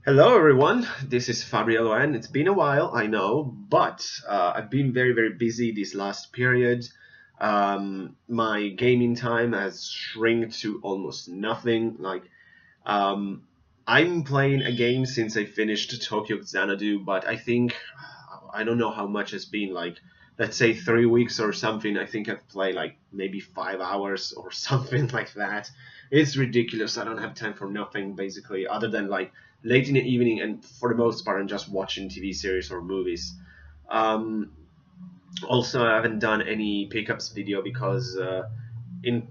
Hello, everyone. This is Fabriello, and it's been a while, I know, but I've been very, very busy this last period. My gaming time has shrunk to almost nothing. Um, I'm playing a game since I finished Tokyo Xanadu, but I don't know how much it's been. Let's say 3 weeks or something. I think I've played like maybe 5 hours or something like that. It's ridiculous. I don't have time for nothing basically, other than like late in the evening, and for the most part, I'm just watching TV series or movies. Um, Also, I haven't done any pickups video because in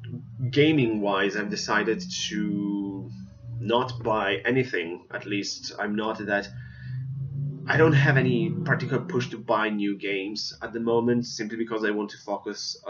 gaming wise, I've decided to not buy anything. At least I'm not that. I don't have any particular push to buy new games at the moment, simply because I want to focus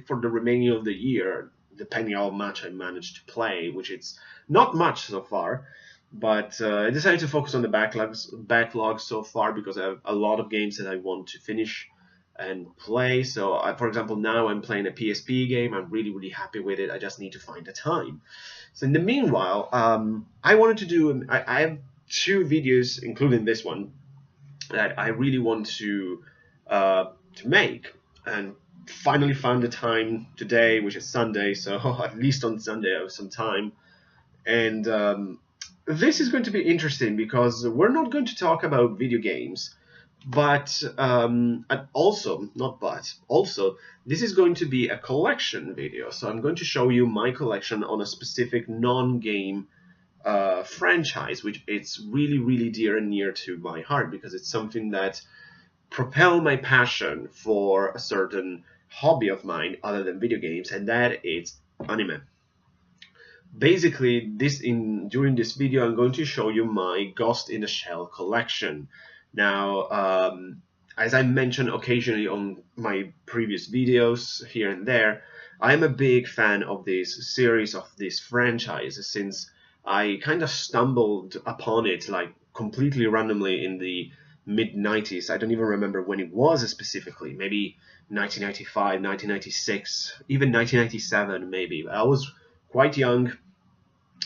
for the remaining of the year, depending how much I manage to play, which it's not much so far. But I decided to focus on the backlog so far because I have a lot of games that I want to finish and play. So, for example, now I'm playing a PSP game. I'm really, really happy with it. I just need to find the time. So, in the meanwhile, I wanted to do. I have two videos, including this one, that I really want to make, and finally found the time today, which is Sunday. So at least on Sunday I have some time, and this is going to be interesting because we're not going to talk about video games, but and also not but also this is going to be a collection video. So I'm going to show you my collection on a specific non-game franchise, which it's really, really dear and near to my heart because it's something that propel my passion for a certain hobby of mine other than video games, and that is anime. Basically, during this video, I'm going to show you my Ghost in the Shell collection. Now, as I mentioned occasionally on my previous videos here and there, I'm a big fan of this series, of this franchise, since I kind of stumbled upon it like completely randomly in the mid 90s. I don't even remember when it was specifically, maybe 1995, 1996, even 1997 maybe. I was quite young.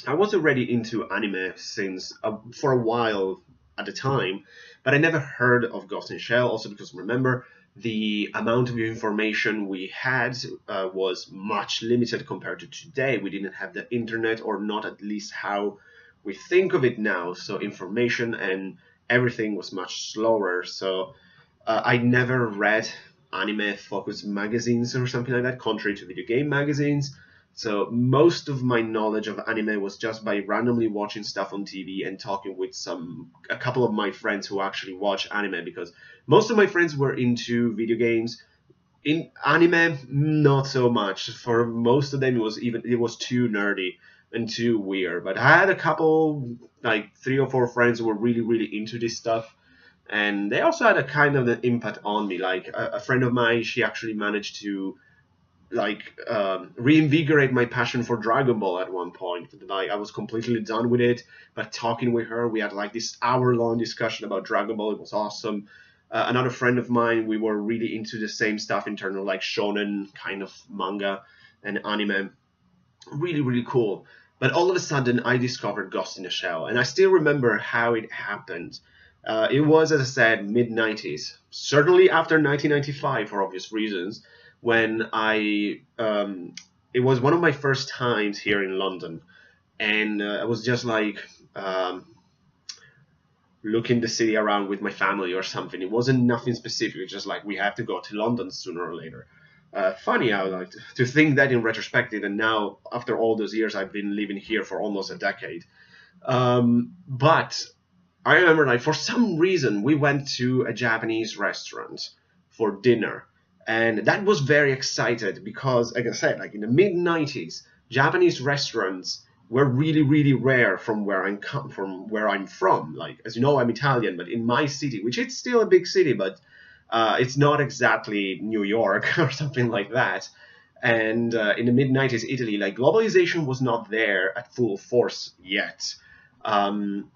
I was already into anime since for a while at the time, but I never heard of Ghost in the Shell. Also because remember, the amount of information we had was much limited compared to today. We didn't have the internet, or not at least how we think of it now. So information and everything was much slower. So I never read anime focused magazines or something like that, contrary to video game magazines. So most of my knowledge of anime was just by randomly watching stuff on TV and talking with a couple of my friends who actually watch anime, because most of my friends were into video games. In anime, not so much. For most of them, it was too nerdy and too weird. But I had a couple, like 3 or 4 friends who were really, really into this stuff, and they also had a kind of an impact on me. Like a friend of mine, she actually managed to reinvigorate my passion for Dragon Ball at one point. Like I was completely done with it, but talking with her, we had like this hour-long discussion about Dragon Ball. It was awesome. Another friend of mine, we were really into the same stuff in terms of like shonen kind of manga and anime. Really, really cool. But all of a sudden, I discovered Ghost in the Shell, and I still remember how it happened. It was, as I said, mid 90s, certainly after 1995 for obvious reasons, when it was one of my first times here in London, and I was just like looking the city around with my family or something. It wasn't nothing specific. It's just like we have to go to London sooner or later. Funny how like to think that in retrospective, and now after all those years, I've been living here for almost a decade. But I remember, like, for some reason we went to a Japanese restaurant for dinner, and that was very excited because, like I said, like in the mid '90s, Japanese restaurants were really, really rare from where I'm from. Like, as you know, I'm Italian, but in my city, which it's still a big city, but it's not exactly New York or something like that. And in the mid '90s, Italy, like globalization was not there at full force yet. Um,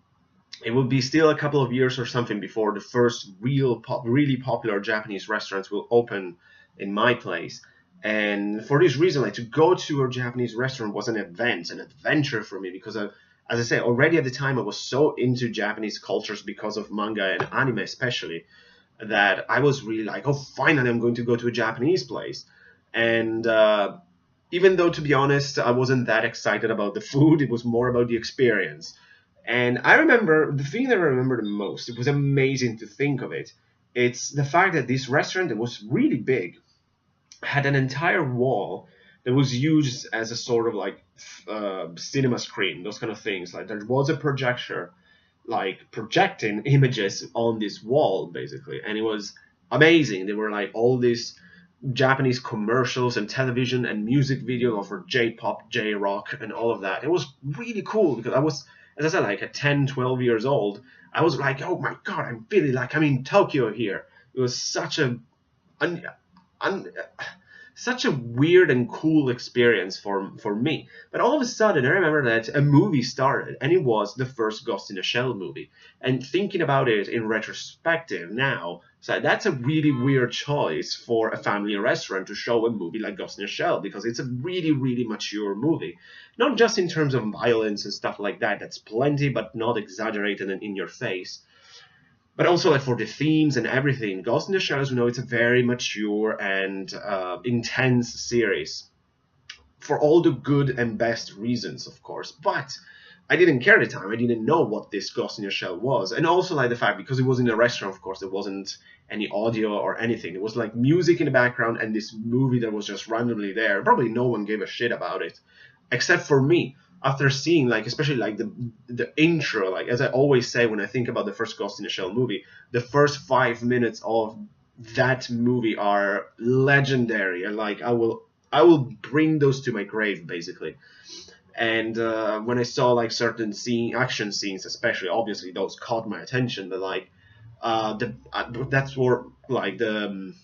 it will be still a couple of years or something before the first really popular Japanese restaurants will open in my place. And for this reason, like to go to a Japanese restaurant was an event, an adventure for me, because as I say, already at the time I was so into Japanese cultures because of manga and anime especially, that I was really like, oh, finally I'm going to go to a Japanese place. And even though, to be honest, I wasn't that excited about the food, it was more about the experience. And I remember, the thing that I remember the most, it was amazing to think of it, it's the fact that this restaurant, that was really big, had an entire wall that was used as a sort of like cinema screen, those kind of things. Like there was a projector, like projecting images on this wall basically, and it was amazing. There were like all these Japanese commercials and television and music video for J-pop, J-rock, and all of that. It was really cool because I was, as I said, like at 10, 12 years old. I was like, oh my god, I'm really like I'm in Tokyo here. It was such a un, un, such a weird and cool experience for me. But all of a sudden, I remember that a movie started, and it was the first Ghost in a Shell movie. And thinking about it in retrospective now, so that's a really weird choice for a family restaurant to show a movie like Ghost in a Shell, because it's a really, really mature movie. Not just in terms of violence and stuff like that, that's plenty, but not exaggerated and in your face. But also like for the themes and everything, Ghost in the Shell, as we know, it's a very mature and intense series. For all the good and best reasons, of course. But I didn't care at the time. I didn't know what this Ghost in the Shell was. And also like the fact, because it was in a restaurant, of course, there wasn't any audio or anything. It was like music in the background and this movie that was just randomly there. Probably no one gave a shit about it, except for me. After seeing, like, especially like the intro, like as I always say when I think about the first Ghost in the Shell movie, the first 5 minutes of that movie are legendary, and like I will bring those to my grave basically. And when I saw like certain action scenes, especially, obviously those caught my attention. But like that's where like the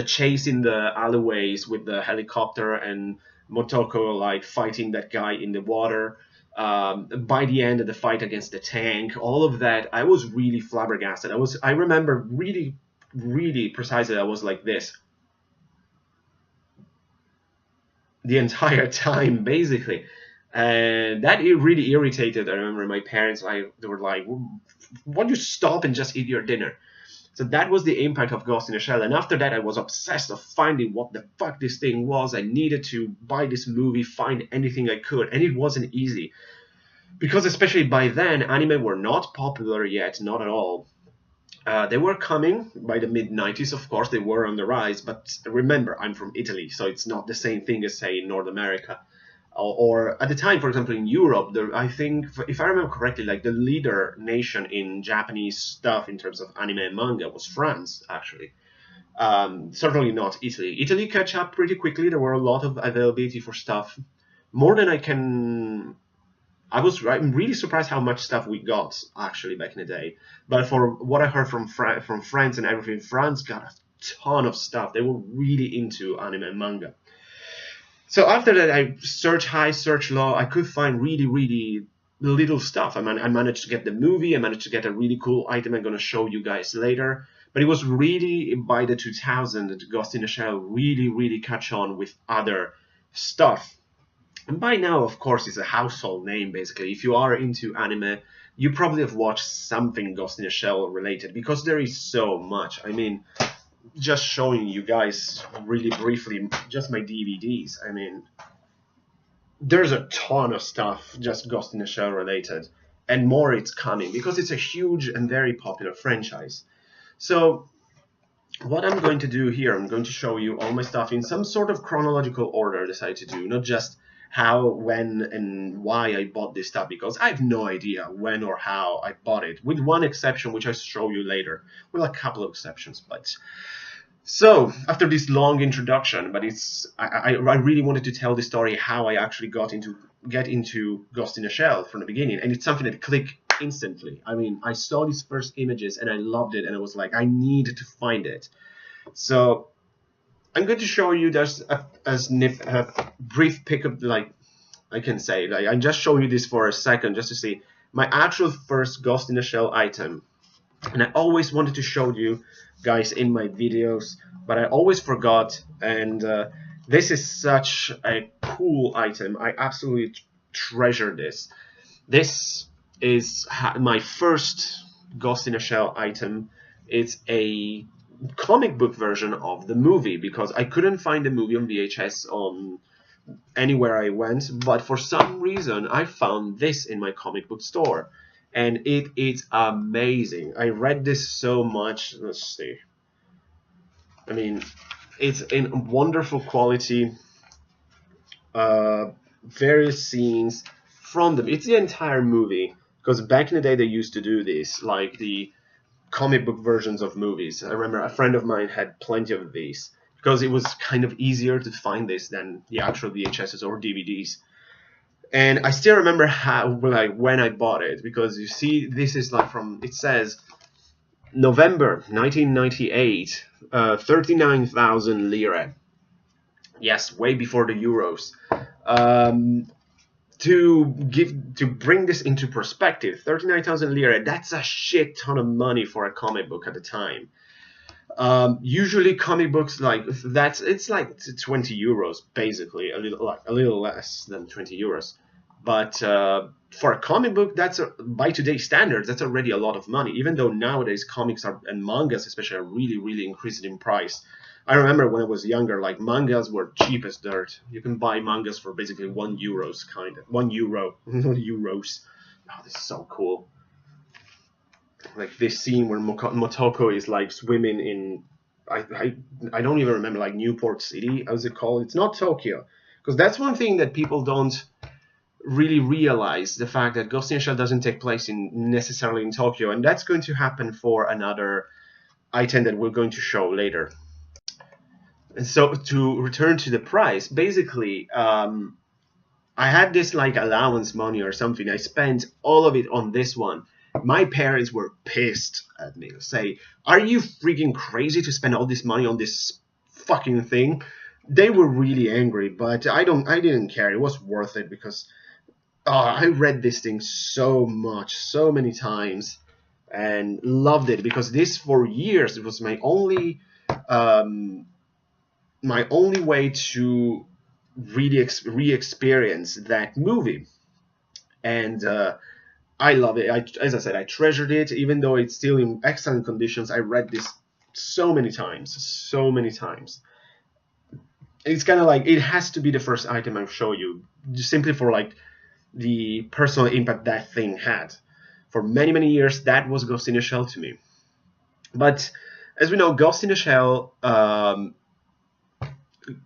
chase in the alleyways with the helicopter and Motoko like fighting that guy in the water. By the end of the fight against the tank, all of that, I was really flabbergasted. I remember really, really precisely. I was like this the entire time, basically, and that it really irritated. I remember my parents, like they were like, "Why don't you stop and just eat your dinner?" So that was the impact of Ghost in a Shell. And after that, I was obsessed of finding what the fuck this thing was. I needed to buy this movie, find anything I could. And it wasn't easy. Because especially by then, anime were not popular yet, not at all. They were coming by the mid-90s, of course. They were on the rise. But remember, I'm from Italy, so it's not the same thing as, say, in North America. Or at the time, for example, in Europe, I think, if I remember correctly, like the leader nation in Japanese stuff in terms of anime and manga was France, actually. Certainly not Italy. Italy catch up pretty quickly. There were a lot of availability for stuff, more than I can. I'm really surprised how much stuff we got actually back in the day. But for what I heard from France and everything, France got a ton of stuff. They were really into anime and manga. So after that, I searched high, searched low. I could find really, really little stuff. I managed to get the movie. I managed to get a really cool item I'm going to show you guys later. But it was really by the 2000 that Ghost in the Shell really, really catch on with other stuff. And by now, of course, it's a household name, basically. If you are into anime, you probably have watched something Ghost in the Shell related, because there is so much. I mean, just showing you guys really briefly just my DVDs. I mean, there's a ton of stuff just Ghost in the Shell related, and more it's coming because it's a huge and very popular franchise. So what I'm going to do here, I'm going to show you all my stuff in some sort of chronological order I decided to do, not just how, when, and why I bought this stuff, because I have no idea when or how I bought it, with one exception, which I'll show you later. Well, a couple of exceptions, but... So, after this long introduction, but I really wanted to tell the story how I actually get into Ghost in a Shell from the beginning, and it's something that clicked instantly. I mean, I saw these first images and I loved it, and I was like, I need to find it. So, I'm going to show you just a brief pickup, like I can say. Like, I'm just showing you this for a second just to see my actual first Ghost in a Shell item. And I always wanted to show you guys in my videos, but I always forgot, and this is such a cool item. I absolutely treasure this. This is my first Ghost in a Shell item. It's a comic book version of the movie because I couldn't find the movie on VHS on anywhere I went, but for some reason I found this in my comic book store, and it is amazing. I read this so much. Let's see. I mean, it's in wonderful quality. Uh, various scenes from them. It's the entire movie because back in the day they used to do this, like the comic book versions of movies. I remember a friend of mine had plenty of these because it was kind of easier to find this than the actual VHSs or DVDs. And I still remember how, like, when I bought it, because you see, this is like from, it says November 1998, 39,000 lira. Yes, way before the euros. Um, to bring this into perspective, 39,000 lira, that's a shit ton of money for a comic book at the time. Usually comic books like that's it's like 20 euros basically, a little less than 20 euros. But for a comic book, by today's standards, that's already a lot of money. Even though nowadays comics are and mangas especially are really increasing in price. I remember when I was younger, like mangas were cheap as dirt. You can buy mangas for basically €1, kind of €1, not euros. Oh, this is so cool. Like this scene where Motoko is like swimming in, I don't even remember, like Newport City, how's it called? It's not Tokyo, because that's one thing that people don't really realize, the fact that Ghost in the Shell doesn't take place in necessarily in Tokyo, and that's going to happen for another item that we're going to show later. And so to return to the price, basically, I had this like allowance money or something. I spent all of it on this one. My parents were pissed at me. Say, "Are you freaking crazy to spend all this money on this fucking thing?" They were really angry, but I didn't care. It was worth it because I read this thing so much, so many times, and loved it because this for years it was my only way to really re-experience that movie. And I love it. As I said, I treasured it, even though it's still in excellent conditions. I read this so many times, so many times. It's kind of like it has to be the first item I show you, just simply for like the personal impact that thing had. For many years, that was Ghost in the Shell to me. But as we know, Ghost in the Shell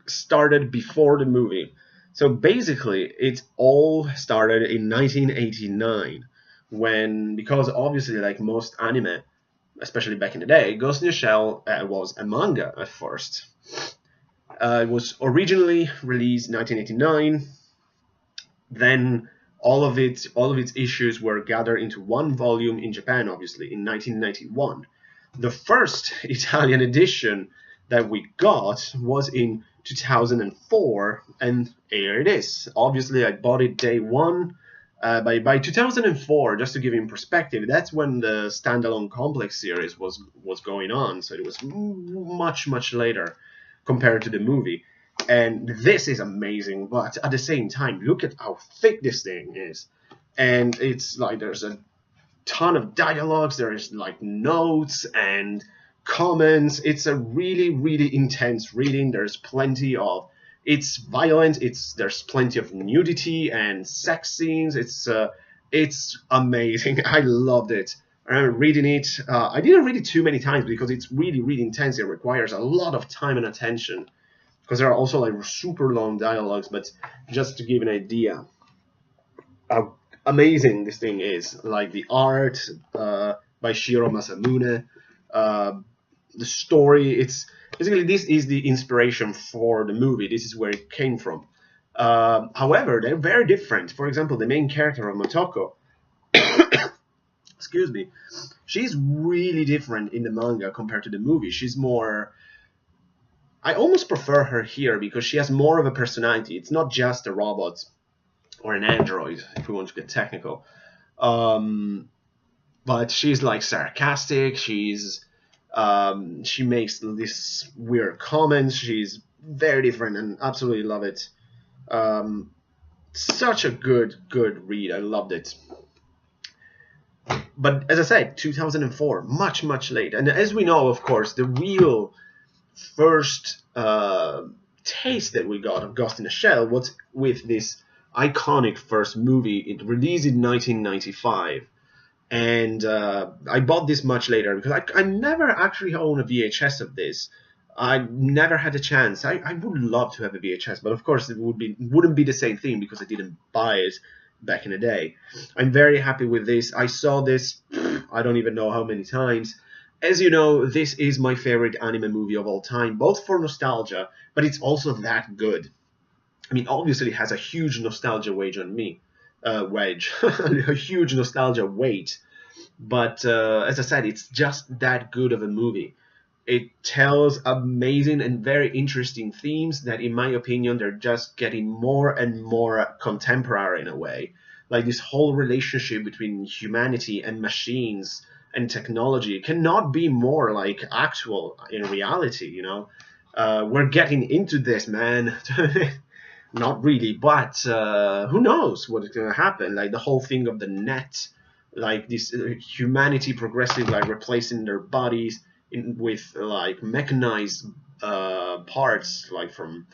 started before the movie. So basically, it all started in 1989 when, because obviously, like most anime, especially back in the day, Ghost in the Shell was a manga at first. It was originally released in 1989. Then all of its issues were gathered into one volume in Japan, obviously, in 1991. The first Italian edition that we got was in 2004, and here it is. Obviously, I bought it day one. By 2004, just to give you in perspective, that's when the standalone Complex series was going on, so it was much later compared to the movie. And this is amazing, but at the same time, look at how thick this thing is. And it's like there's a ton of dialogues, there's like notes and comments. It's a really intense reading. There's plenty of, it's violent, there's plenty of nudity and sex scenes. It's amazing. I loved it. I remember reading it. I didn't read it too many times because it's really intense. It requires a lot of time and attention because there are also like super long dialogues. But just to give an idea how amazing this thing is, like the art by Shiro Masamune, the story. It's basically, this is the inspiration for the movie. This is where it came from. However, they're very different. For example, the main character of Motoko, excuse me, she's really different in the manga compared to the movie. She's more, I almost prefer her here because she has more of a personality. It's not just a robot or an android, if we want to get technical. But she's like sarcastic. She makes these weird comments. She's very different and absolutely love it. Such a good read. I loved it. But as I said, 2004, much late. And as we know, of course, the real first taste that we got of Ghost in the Shell was with this iconic first movie. It released in 1995. And I bought this much later because I never actually owned a VHS of this. I never had a chance. I would love to have a VHS, but of course wouldn't be the same thing because I didn't buy it back in the day. I'm very happy with this. I saw this I don't even know how many times. As you know, this is my favorite anime movie of all time, both for nostalgia, but it's also that good. I mean, obviously, it has a huge nostalgia wage on me, a huge nostalgia weight. But as I said, it's just that good of a movie. It tells amazing and very interesting themes that, in my opinion, they're just getting more and more contemporary in a way. Like this whole relationship between humanity and machines and technology cannot be more like actual in reality, you know? We're getting into this, man. Not really, but who knows what is going to happen? Like the whole thing of the net, like this humanity progressively like replacing their bodies with like mechanized parts, like from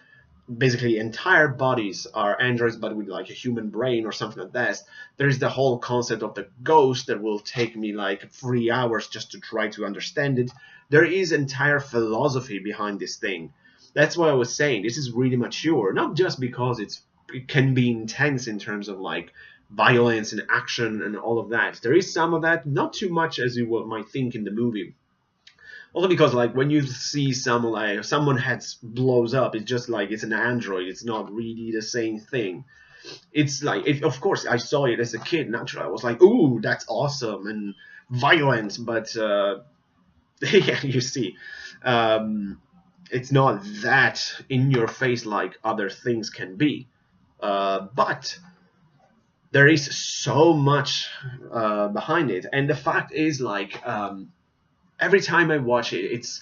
basically entire bodies are androids but with like a human brain or something like that. There's the whole concept of the ghost that will take me like 3 hours just to try to understand it. There is entire philosophy behind this thing. That's why I was saying this is really mature, not just because it can be intense in terms of like violence and action and all of that. There is some of that, not too much as you might think in the movie. Also because like when you see some like someone head blows up, it's just like it's an android. It's not really the same thing. It's like, if, of course, I saw it as a kid. Naturally, I was like, "Ooh, that's awesome and violent." But yeah, you see, it's not that in your face like other things can be. But there is so much behind it, and the fact is like. Every time I watch it, it's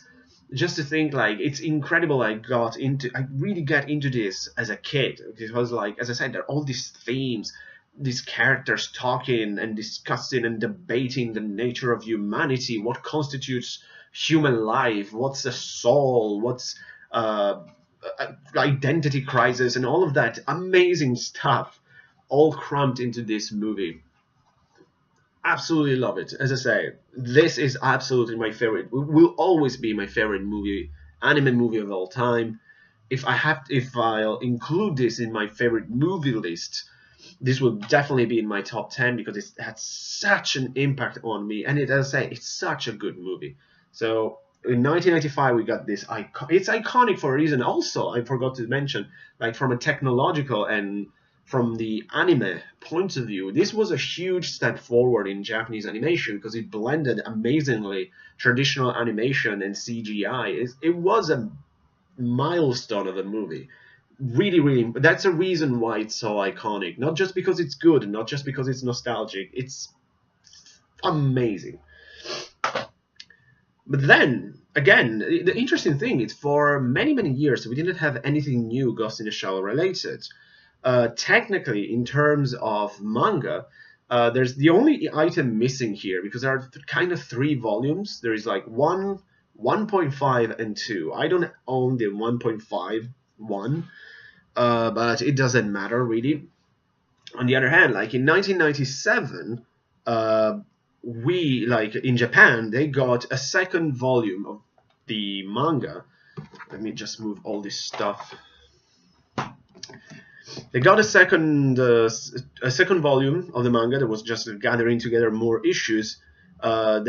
just to think like it's incredible. I really got into this as a kid. It was like, as I said, there are all these themes, these characters talking and discussing and debating the nature of humanity, what constitutes human life, what's the soul, what's identity crisis, and all of that amazing stuff, all crammed into this movie. Absolutely love it. As I say, this is absolutely my favorite. Will always be my favorite movie, anime movie of all time. If I'll include this in my favorite movie list, this will definitely be in my top 10 because it had such an impact on me. And as I say, it's such a good movie. So in 1995, we got this icon. It's iconic for a reason. Also, I forgot to mention, like from a technological and from the anime point of view, this was a huge step forward in Japanese animation because it blended amazingly traditional animation and CGI. It was a milestone of a movie. Really, really, that's a reason why it's so iconic. Not just because it's good, not just because it's nostalgic. It's amazing. But then, again, the interesting thing is for many years, we didn't have anything new Ghost in the Shell related. Technically, in terms of manga, there's the only item missing here because there are kind of 3 volumes. There is like 1.5, and 2. I don't own the 1.5 one, but it doesn't matter really. On the other hand, like in 1997, we like in Japan they got a second volume of the manga. Let me just move all this stuff. They got a second volume of the manga that was just gathering together more issues. And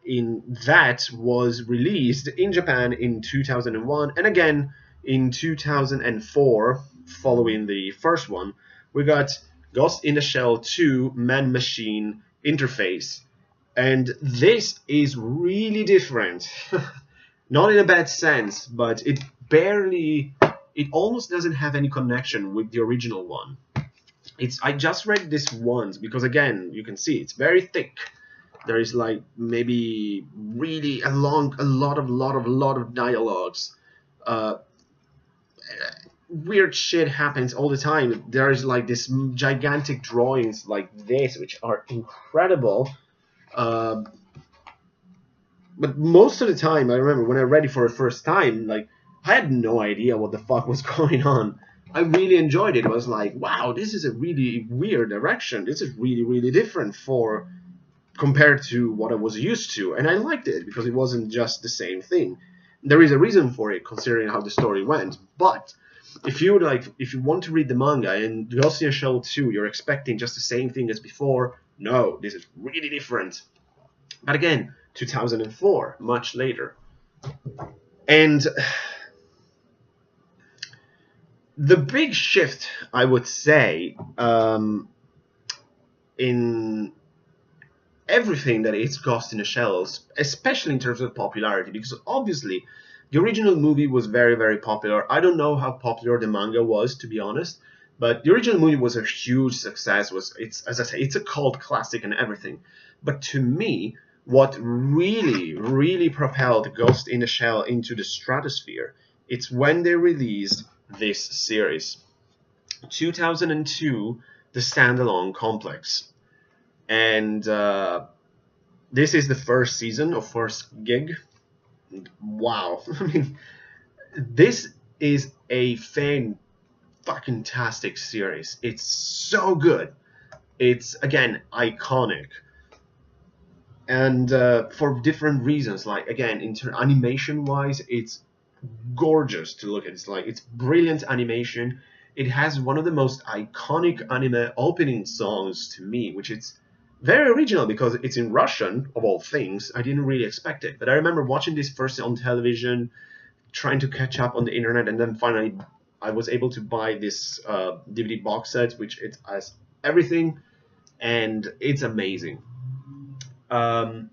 in that was released in Japan in 2001 and again in 2004 following the first one. We got Ghost in the Shell 2 Man Machine Interface, and this is really different. Not in a bad sense, but it almost doesn't have any connection with the original one. I just read this once because again, you can see it's very thick. There is like maybe really a lot of dialogues. Uh, weird shit happens all the time. There's like this gigantic drawings like this, which are incredible. Uh, but most of the time, I remember when I read it for the first time, like I had no idea what the fuck was going on. I really enjoyed it. I was like, wow, this is a really weird direction. This is really, really different for compared to what I was used to, and I liked it because it wasn't just the same thing. There is a reason for it, considering how the story went. But if you want to read the manga and Ghost in the Shell 2, you're expecting just the same thing as before. No, this is really different. But again, 2004, much later, and the big shift, I would say, in everything that is Ghost in the Shells, especially in terms of popularity, because obviously the original movie was very, very popular. I don't know how popular the manga was, to be honest, but the original movie was a huge success. It's, as I say, it's a cult classic and everything. But to me, what really, really propelled Ghost in the Shell into the stratosphere, it's when they released this series. 2002, the standalone complex. And this is the first season or first gig. Wow. I mean, this is a fantastic series. It's so good. It's, again, iconic. And for different reasons, like, again, animation-wise, it's gorgeous to look at. It's brilliant animation. It has one of the most iconic anime opening songs to me, which is very original because it's in Russian, of all things. I didn't really expect it. But I remember watching this first on television, trying to catch up on the internet, and then finally I was able to buy this DVD box set, which it has everything, and it's amazing. I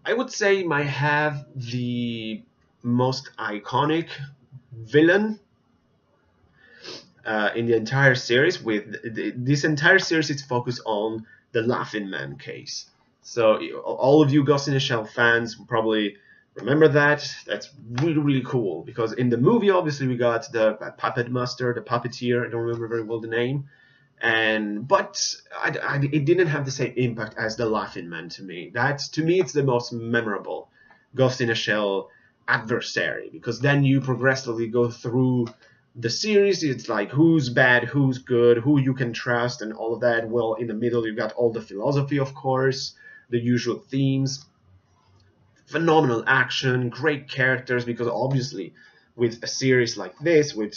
would say I have the most iconic villain in the entire series. With this entire series, it's focused on the Laughing Man case. So all of you Ghost in the Shell fans probably remember that. That's really, really cool because in the movie, obviously, we got the puppet master, the puppeteer. I don't remember very well the name. But it didn't have the same impact as the Laughing Man to me. That to me, it's the most memorable Ghost in a Shell adversary because then you progressively go through the series. It's like who's bad, who's good, who you can trust, and all of that. Well, in the middle, you've got all the philosophy, of course, the usual themes, phenomenal action, great characters because obviously with a series like this, with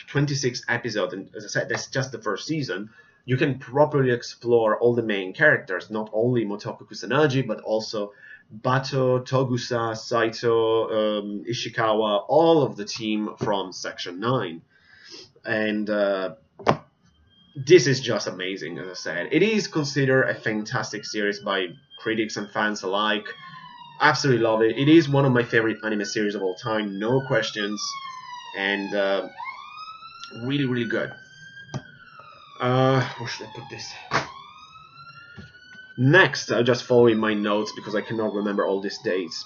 26 episodes, and as I said, that's just the first season, you can properly explore all the main characters, not only Motoko Kusanagi, but also Bato, Togusa, Saito, Ishikawa, all of the team from Section 9. And this is just amazing, as I said. It is considered a fantastic series by critics and fans alike. Absolutely love it. It is one of my favorite anime series of all time, no questions, and really, really good. Where should I put this? Next, I'll just follow in my notes because I cannot remember all these dates.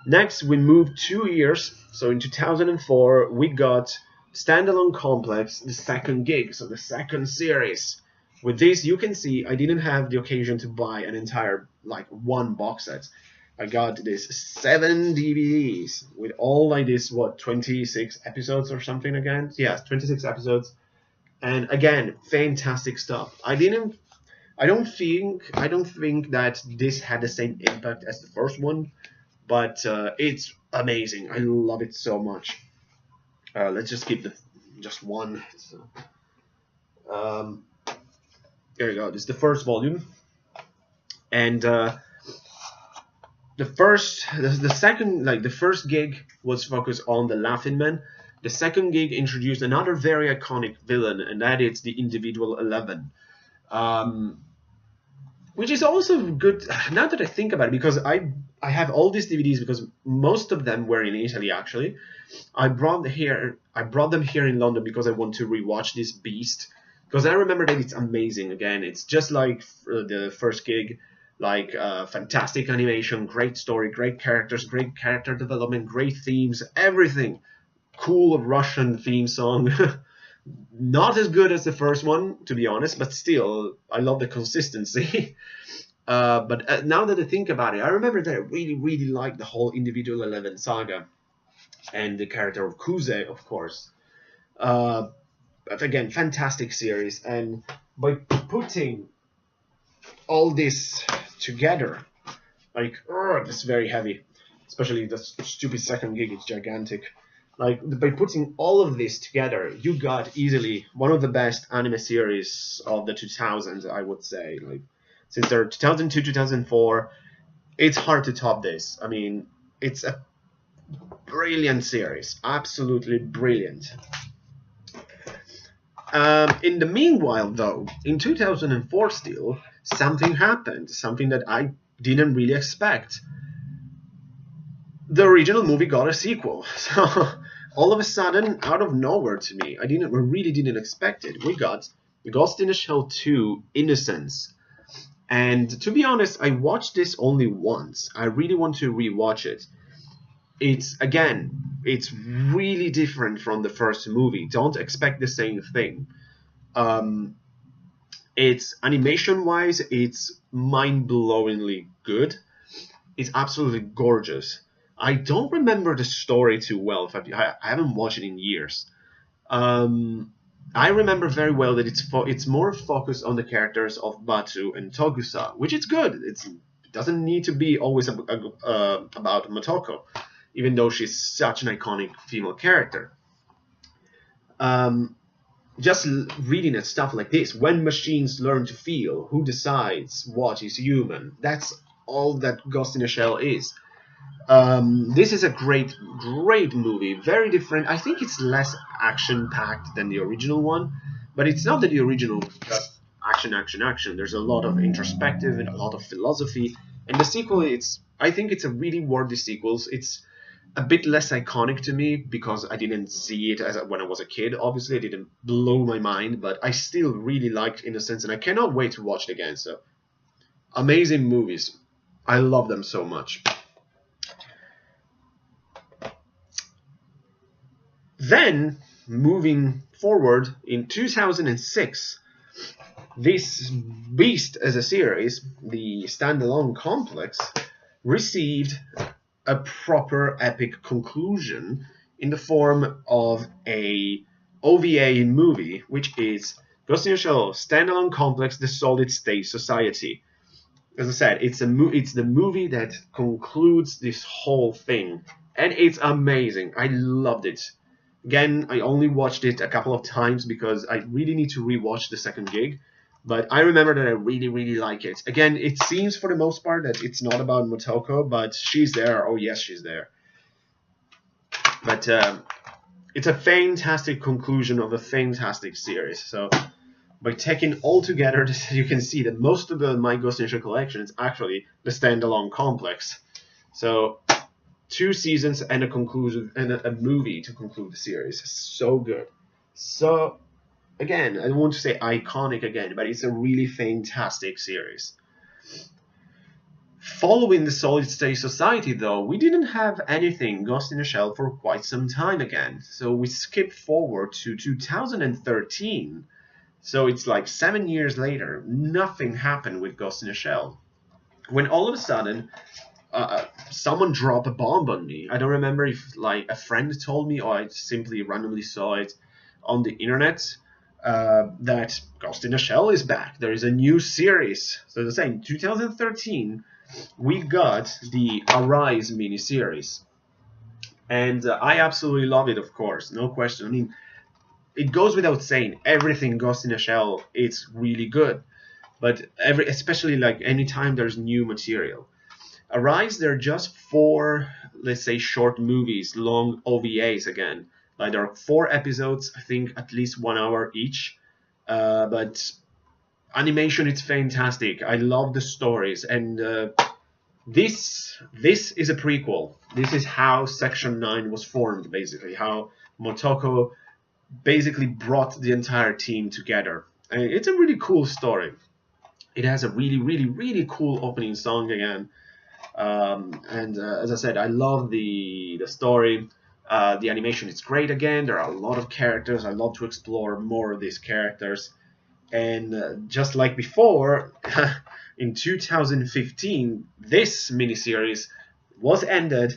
Next, we moved 2 years. So in 2004, we got Standalone Complex, the second gig, so the second series. With this, you can see I didn't have the occasion to buy an entire, like, one box set. I got this 7 DVDs with all like this, 26 episodes or something again? Yes, 26 episodes. And again, fantastic stuff. I don't think that this had the same impact as the first one, but it's amazing. I love it so much. Let's just keep just one. So, there you go. This is the first volume, and the first gig was focused on the Laughing Man. The second gig introduced another very iconic villain, and that is the Individual 11. Which is also good now that I think about it, because I have all these DVDs because most of them were in Italy actually. I brought them here in London because I want to rewatch this beast, because I remember that it's amazing. Again, it's just like the first gig, like fantastic animation, great story, great characters, great character development, great themes, everything. cool Russian theme song. Not as good as the first one, to be honest, but still, I love the consistency. But now that I think about it, I remember that I really, really liked the whole Individual 11 saga and the character of Kuze, of course. Uh, but again, fantastic series. And by putting all this together, like, it's very heavy. Especially the stupid second gig, it's gigantic. Like, by putting all of this together, you got easily one of the best anime series of the 2000s, I would say. Like, since they're 2002, 2004, it's hard to top this. I mean, it's a brilliant series, absolutely brilliant. In the meanwhile, though, in 2004 still, something happened, something that I didn't really expect. The original movie got a sequel, so all of a sudden, out of nowhere to me, I really didn't expect it. We got Ghost in the Shell 2: Innocence. And to be honest, I watched this only once. I really want to rewatch it. It's really different from the first movie. Don't expect the same thing. It's animation-wise, it's mind-blowingly good. It's absolutely gorgeous. I don't remember the story too well. I haven't watched it in years. I remember very well that it's more focused on the characters of Batu and Togusa, which is good. It doesn't need to be always about Motoko, even though she's such an iconic female character. Just reading at stuff like this, when machines learn to feel, who decides what is human? That's all that Ghost in the Shell is. This is a great movie, very different. I think it's less action-packed than the original one, but it's not that the original was just action, action, action. There's a lot of introspective and a lot of philosophy. And the sequel, I think it's a really worthy sequel. It's a bit less iconic to me because I didn't see it when I was a kid. Obviously, it didn't blow my mind, but I still really liked Innocence, and I cannot wait to watch it again. So, amazing movies. I love them so much. Then, moving forward, in 2006, this beast as a series, the standalone complex, received a proper epic conclusion in the form of a OVA movie, which is Ghost in the Shell Standalone Complex: The Solid State Society. As I said, it's the movie that concludes this whole thing, and it's amazing. I loved it. Again, I only watched it a couple of times because I really need to rewatch the second gig. But I remember that I really, really like it. Again, it seems for the most part that it's not about Motoko, but she's there. Oh, yes, she's there. But it's a fantastic conclusion of a fantastic series. So by taking all together, you can see that most of my Ghost in the Shell collection is actually the standalone complex. So 2 seasons and a conclusion and a movie to conclude the series. So good. So again, I don't want to say iconic again, but it's a really fantastic series. Following the Solid State Society, though, we didn't have anything Ghost in the Shell for quite some time again. So we skipped forward to 2013. So it's like 7 years later, nothing happened with Ghost in the Shell. When all of a sudden, someone dropped a bomb on me. I don't remember if like a friend told me or I simply randomly saw it on the internet. That Ghost in the Shell is back. There is a new series. So the same, 2013, we got the Arise miniseries. And I absolutely love it, of course, no question. I mean, it goes without saying, everything Ghost in the Shell, it's really good. But especially like anytime there's new material. Arise, they're just 4, let's say, short movies, long OVAs again. Like there are 4 episodes, I think at least 1 hour each. But animation, it's fantastic. I love the stories. And this is a prequel. This is how Section 9 was formed, basically. How Motoko basically brought the entire team together. And it's a really cool story. It has a really, really, really cool opening song again. As I said, I love the story. The animation is great again. There are a lot of characters. I love to explore more of these characters. And just like before, in 2015, this miniseries was ended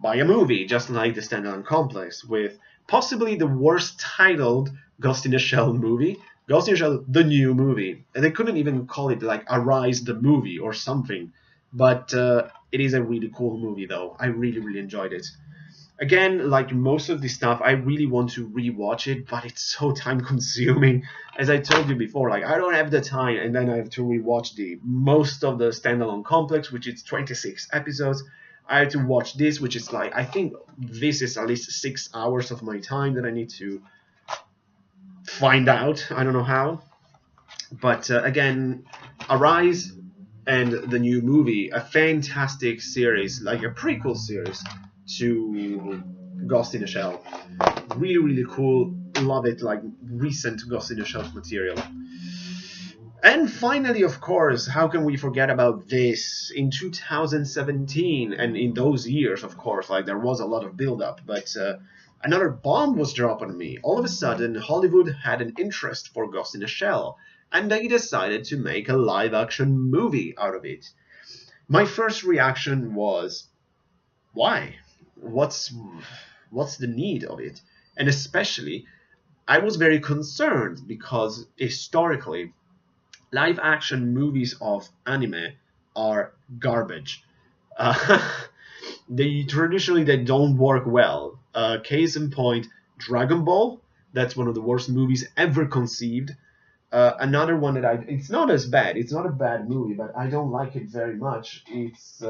by a movie, just like the Standalone Complex, with possibly the worst titled Ghost in the Shell movie, Ghost in the Shell, the new movie. And they couldn't even call it like Arise the movie or something. But it is a really cool movie, though. I really, really enjoyed it. Again, like most of this stuff, I really want to rewatch it, but it's so time consuming. As I told you before, like I don't have the time, and then I have to rewatch the most of the Standalone Complex, which is 26 episodes. I have to watch this, which is like, I think this is at least 6 hours of my time that I need to find out. I don't know how. But again, Arise and the new movie, a fantastic series, like a prequel series to Ghost in the Shell. Really, really cool. Love it, like recent Ghost in the Shell material. And finally, of course, how can we forget about this? In 2017, and in those years, of course, like there was a lot of build-up, but another bomb was dropped on me. All of a sudden, Hollywood had an interest for Ghost in the Shell, and they decided to make a live-action movie out of it. My first reaction was, why? What's the need of it? And especially, I was very concerned because historically, live-action movies of anime are garbage. They don't work well. Case in point, Dragon Ball. That's one of the worst movies ever conceived. Another one that it's not as bad. It's not a bad movie, but I don't like it very much. It's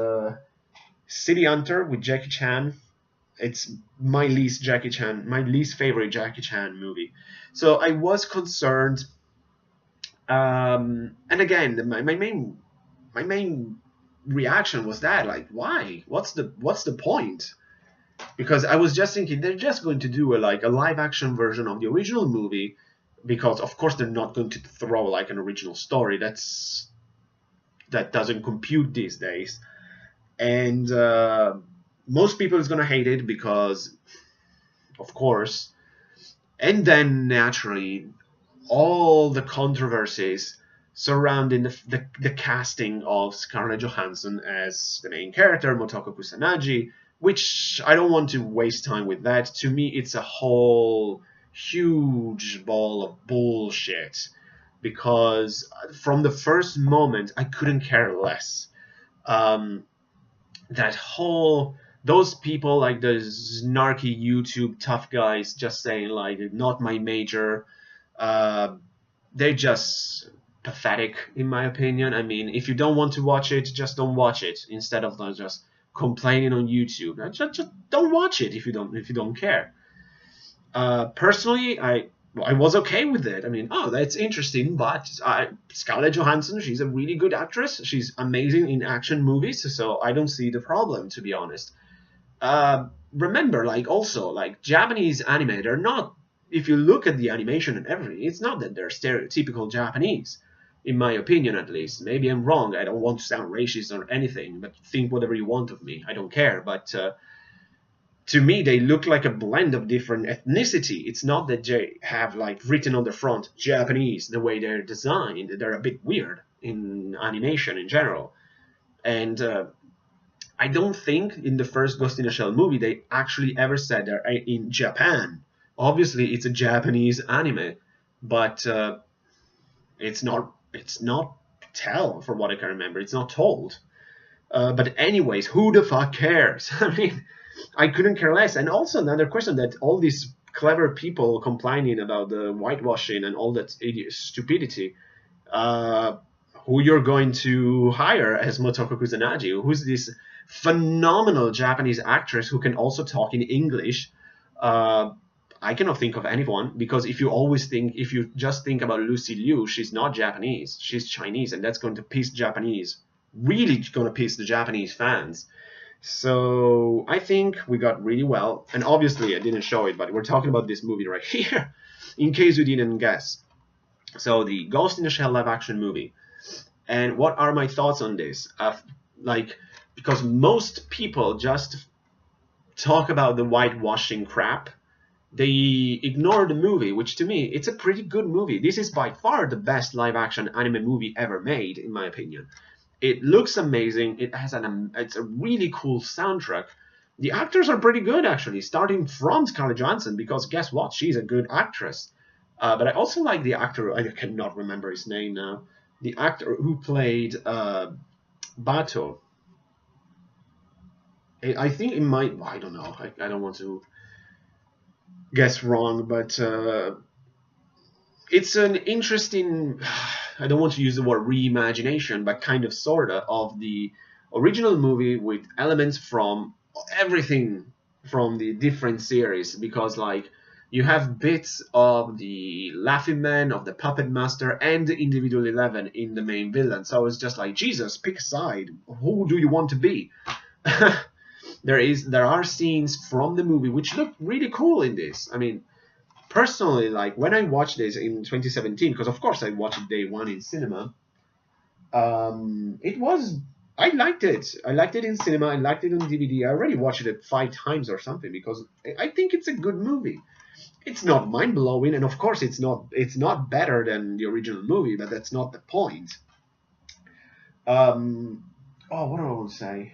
City Hunter with Jackie Chan. It's my least favorite Jackie Chan movie. So I was concerned. And again, my main reaction was that, like, why? What's the point? Because I was just thinking they're just going to do a live action version of the original movie, because of course they're not going to throw like an original story. That doesn't compute these days. And most people is gonna hate it because, of course, and then naturally all the controversies surrounding the casting of Scarlett Johansson as the main character, Motoko Kusanagi, which I don't want to waste time with that. To me, it's a whole huge ball of bullshit, because from the first moment I couldn't care less. Those people, like those snarky YouTube tough guys, just saying like, not my major, they're just pathetic in my opinion. I mean, if you don't want to watch it, just don't watch it, instead of just complaining on YouTube. Just don't watch it if you don't care. Personally, I was okay with it. I mean, oh, that's interesting, but Scarlett Johansson, she's a really good actress. She's amazing in action movies, so I don't see the problem, to be honest. Remember, like Japanese anime, they're not, if you look at the animation and everything, it's not that they're stereotypical Japanese, in my opinion at least. Maybe I'm wrong. I don't want to sound racist or anything, but think whatever you want of me. I don't care, but to me, they look like a blend of different ethnicity. It's not that they have like written on the front Japanese. The way they're designed, they're a bit weird in animation in general. And I don't think in the first Ghost in the Shell movie they actually ever said they're in Japan. Obviously, it's a Japanese anime, but it's not tell, from what I can remember. It's not told. But anyways, who the fuck cares? I mean, I couldn't care less. And also another question, that all these clever people complaining about the whitewashing and all that stupidity, who you're going to hire as Motoko Kusanagi? Who's this phenomenal Japanese actress who can also talk in English? I cannot think of anyone, because if you just think about Lucy Liu, she's not Japanese, she's Chinese, and that's going to piss the Japanese fans. So I think we got really well, and obviously I didn't show it, but we're talking about this movie right here, in case you didn't guess. So the Ghost in the Shell live action movie. And what are my thoughts on this? Because most people just talk about the whitewashing crap, they ignore the movie, which to me, it's a pretty good movie. This is by far the best live-action anime movie ever made, in my opinion. It looks amazing. It's a really cool soundtrack. The actors are pretty good, actually, starting from Scarlett Johansson, because guess what? She's a good actress. But I also like the actor, I cannot remember his name now, the actor who played Bato. I think it might, I don't know, I don't want to guess wrong, but it's an interesting, I don't want to use the word reimagination, but kind of sorta of the original movie with elements from everything from the different series, because like you have bits of the Laughing Man, of the Puppet Master, and the Individual 11 in the main villain. So it's just like, Jesus, pick a side. Who do you want to be? There are scenes from the movie which look really cool in this. I mean, personally, like when I watched this in 2017, because of course I watched it day one in cinema, I liked it. I liked it in cinema. I liked it on DVD. I already watched it 5 times or something because I think it's a good movie. It's not mind blowing, and of course it's not better than the original movie, but that's not the point. What do I want to say?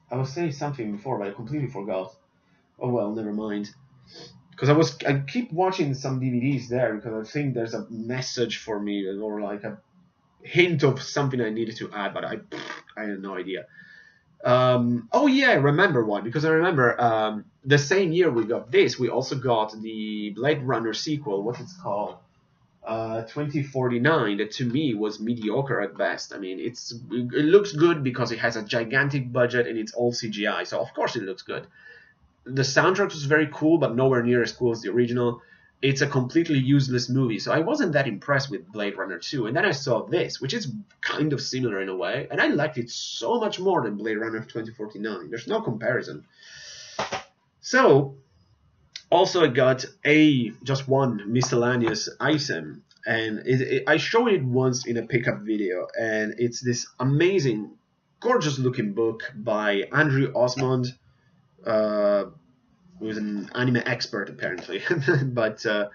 I was saying something before, but I completely forgot. Oh well, never mind. Because I keep watching some DVDs there because I think there's a message for me or like a hint of something I needed to add, but I had no idea. Oh yeah, I remember one, because I remember the same year we got this, we also got the Blade Runner sequel. What's it called? 2049. That to me was mediocre at best. I mean, it looks good because it has a gigantic budget and it's all CGI, so of course it looks good. The soundtrack was very cool, but nowhere near as cool as the original. It's a completely useless movie, so I wasn't that impressed with Blade Runner 2. And then I saw this, which is kind of similar in a way, and I liked it so much more than Blade Runner 2049. There's no comparison. So, also I got just one miscellaneous item, and I showed it once in a pickup video, and it's this amazing, gorgeous looking book by Andrew Osmond, who's an anime expert apparently. But I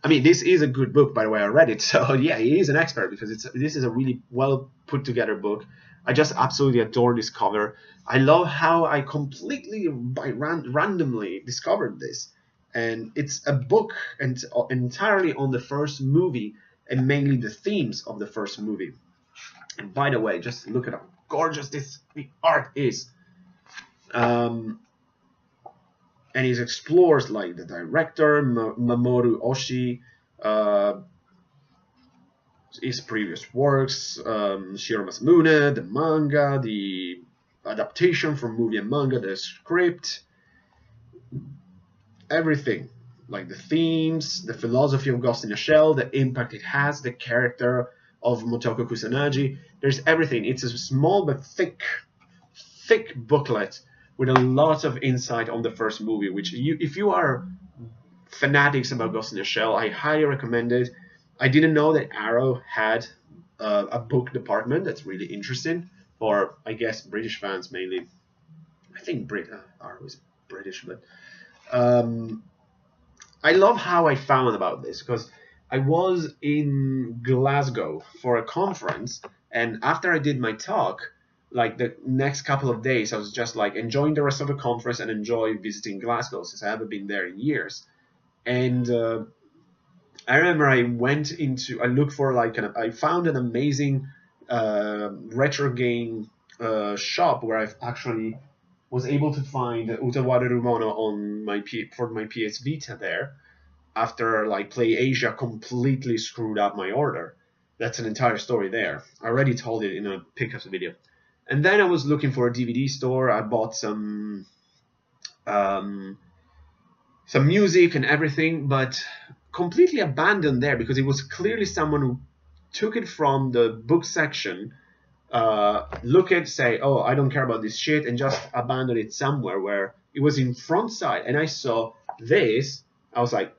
mean, this is a good book, by the way. I read it, so yeah, he is an expert because this is a really well put together book. I just absolutely adore this cover. I love how I completely randomly discovered this, and it's a book entirely on the first movie and mainly the themes of the first movie. And by the way, just look at how gorgeous the art is. And he explores like the director Mamoru Oshii, his previous works, Shiro Masamune, the manga, the adaptation from movie and manga, the script, everything, like the themes, the philosophy of Ghost in a Shell, the impact it has, the character of Motoko Kusanagi. There's everything. It's a small but thick booklet with a lot of insight on the first movie, which if you are fanatics about Ghost in the Shell, I highly recommend it. I didn't know that Arrow had a book department. That's really interesting for, I guess, British fans mainly. I think Arrow is British, but I love how I found about this, because I was in Glasgow for a conference, and after I did my talk, like the next couple of days, I was just like enjoying the rest of the conference and enjoy visiting Glasgow, since I haven't been there in years. And I remember I looked for I found an amazing retro game shop where I actually was able to find Utawareru Mono on for my PS Vita there, after like Play Asia completely screwed up my order. That's an entire story there. I already told it in a pickups video. And then I was looking for a DVD store. I bought some music and everything, but completely abandoned there, because it was clearly someone who took it from the book section, say, oh, I don't care about this shit, and just abandoned it somewhere where it was in front side. And I saw this. I was like,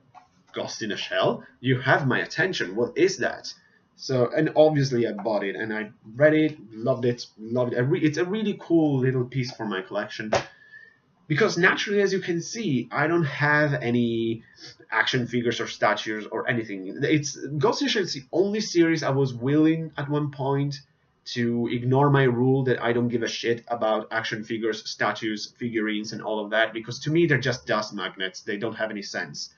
Ghost in a Shell? You have my attention. What is that? So, and obviously I bought it, and I read it, loved it. It's a really cool little piece for my collection. because naturally, as you can see, I don't have any action figures or statues or anything. It's Ghost in the Shell is the only series I was willing at one point to ignore my rule that I don't give a shit about action figures, statues, figurines, and all of that, because to me they're just dust magnets. They don't have any sense.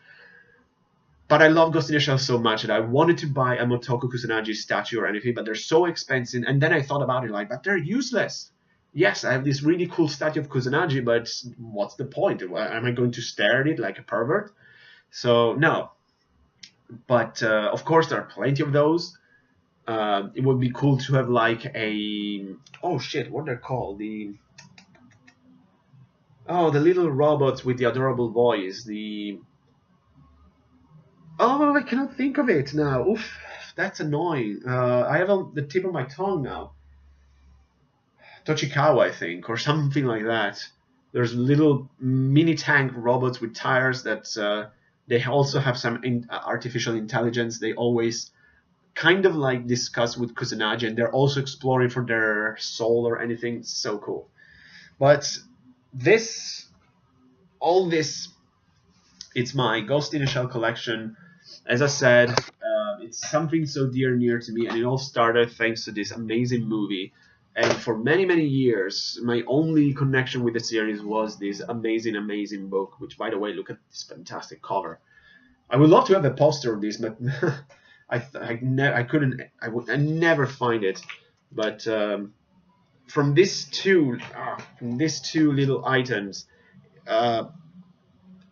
But I love Ghost in the Shell so much that I wanted to buy a Motoko Kusanagi statue or anything, but they're so expensive. And then I thought about it like, but they're useless. Yes, I have this really cool statue of Kusanagi, but what's the point? Am I going to stare at it like a pervert? So no. But of course, there are plenty of those. It would be cool to have like a, oh shit, what they're called? The little robots with the adorable voice. I cannot think of it now. Oof, that's annoying. I have on the tip of my tongue now. Tochikawa, I think, or something like that. There's little mini tank robots with tires that they also have some artificial intelligence. They always kind of like discuss with Kusanagi, and they're also exploring for their soul or anything. It's so cool. But all this, it's my Ghost in the Shell collection. As I said, it's something so dear and near to me, and it all started thanks to this amazing movie. And for many, many years, my only connection with the series was this amazing, amazing book, which, by the way, look at this fantastic cover. I would love to have a poster of this, but I never find it. But from these two little items, an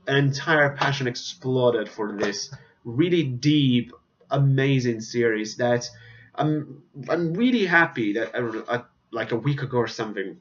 entire passion exploded for this really deep, amazing series that I'm really happy that like a week ago or something,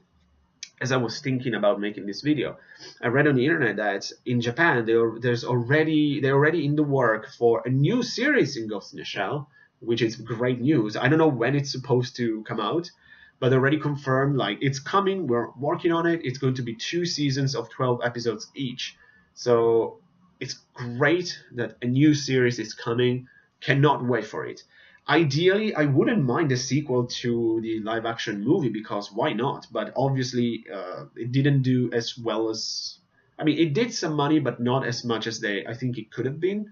as I was thinking about making this video, I read on the internet that in Japan they're already in the work for a new series in Ghost in the Shell, which is great news. I don't know when it's supposed to come out, but they already confirmed like it's coming. We're working on it. It's going to be 2 seasons of 12 episodes each. So it's great that a new series is coming. Cannot wait for it. Ideally, I wouldn't mind a sequel to the live-action movie, because why not? But obviously, it didn't do as well as... I mean, it did some money, but not as much as I think it could have been.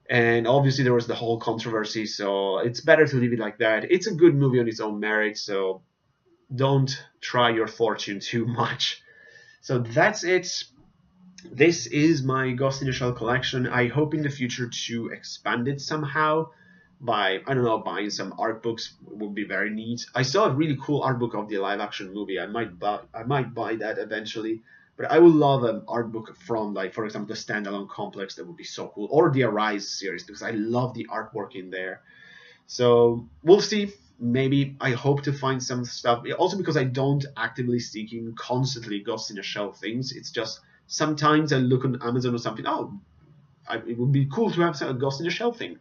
And obviously, there was the whole controversy, so it's better to leave it like that. It's a good movie on its own merit, so don't try your fortune too much. So that's it. This is my Ghost in the Shell collection. I hope in the future to expand it somehow by, I don't know, buying some art books. Would be very neat. I saw a really cool art book of the live action movie. I might buy that eventually. But I would love an art book from, like, for example, the Standalone Complex. That would be so cool. Or the Arise series, because I love the artwork in there. So we'll see. Maybe I hope to find some stuff. Also because I don't actively seeking constantly Ghost in the Shell things. It's just sometimes I look on Amazon or something. Oh, it would be cool to have a Ghost in the Shell thing.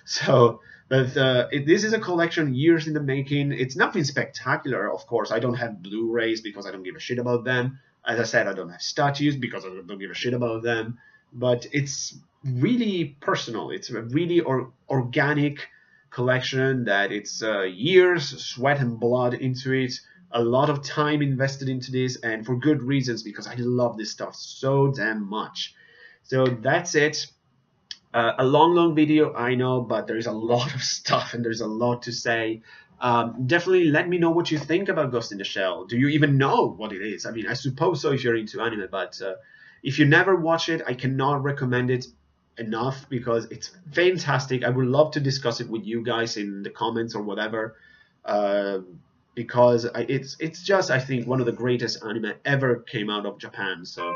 So, but this is a collection years in the making. It's nothing spectacular, of course. I don't have Blu-rays because I don't give a shit about them. As I said, I don't have statues because I don't give a shit about them. But it's really personal. It's a really organic collection that it's years, sweat and blood into it. A lot of time invested into this, and for good reasons, because I love this stuff so damn much. So that's it. A long video, I know, but there's a lot of stuff and there's a lot to say. Definitely let me know what you think about Ghost in the Shell. Do you even know what it is? I mean, I suppose so if you're into anime, but if you never watch it, I cannot recommend it enough because it's fantastic. I would love to discuss it with you guys in the comments or whatever, because it's just, I think, one of the greatest anime ever came out of Japan. So,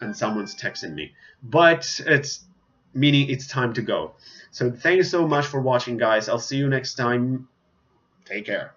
and someone's texting me, but it's meaning it's time to go. So thank you so much for watching, guys. I'll see you next time. Take care.